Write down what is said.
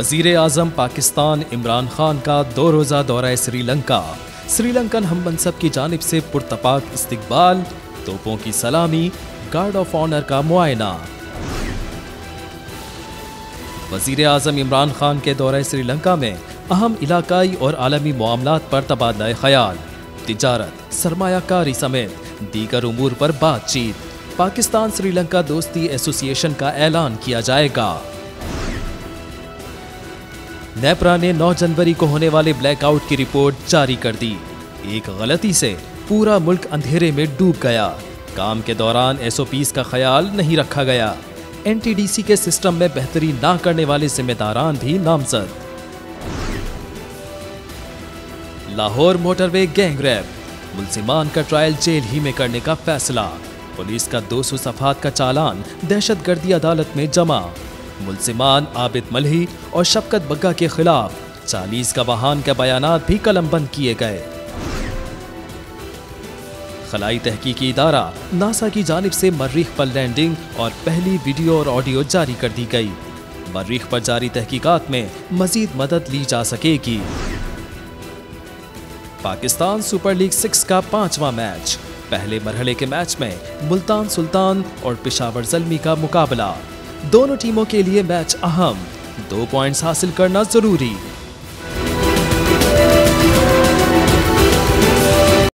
वज़ीर आज़म पाकिस्तान इमरान खान का 2 रोज़ा दौरा श्रीलंका। श्रीलंकन हम मनसब की जानिब से पुरतपाक इस्तकबाल, तोपों की सलामी, गार्ड ऑफ ऑनर का मुआयना। वज़ीर आज़म इमरान खान के दौरे श्रीलंका में अहम इलाकाई और आलमी मामलात पर तबादला ख्याल, तिजारत, सरमायाकारी समेत दीगर उमूर पर बातचीत। पाकिस्तान श्रीलंका दोस्ती एसोसिएशन का ऐलान किया जाएगा। नेपरा ने 9 जनवरी को होने वाले ब्लैकआउट की रिपोर्ट जारी कर दी। एक गलती से पूरा मुल्क अंधेरे में डूब गया। काम के दौरान एसओपीज का ख्याल नहीं रखा गया। एनटीडीसी के सिस्टम में बेहतरी ना करने वाले जिम्मेदारान भी नामजद। लाहौर मोटरवे गैंगरेप, मुलजिमान का ट्रायल जेल ही में करने का फैसला। पुलिस का 200 सफ़हात का चालान दहशतगर्दी अदालत में जमा। मुलजिमान आबिद मलही और शफकत बग्गा के खिलाफ 40 गवाहान के बयानात भी कलमबंद किए गए। खलाई तहकीकी इदारा नासा की जानिब से मर्रीख पर लैंडिंग और पहली वीडियो और ऑडियो जारी कर दी गई। मर्रीख पर जारी तहकीकात में मजीद मदद ली जा सकेगी। पाकिस्तान सुपर लीग 6 का 5वां मैच। पहले मरहले के मैच में मुल्तान सुल्तान और पेशावर ज़ल्मी का मुकाबला। दोनों टीमों के लिए मैच अहम, 2 पॉइंट्स हासिल करना जरूरी।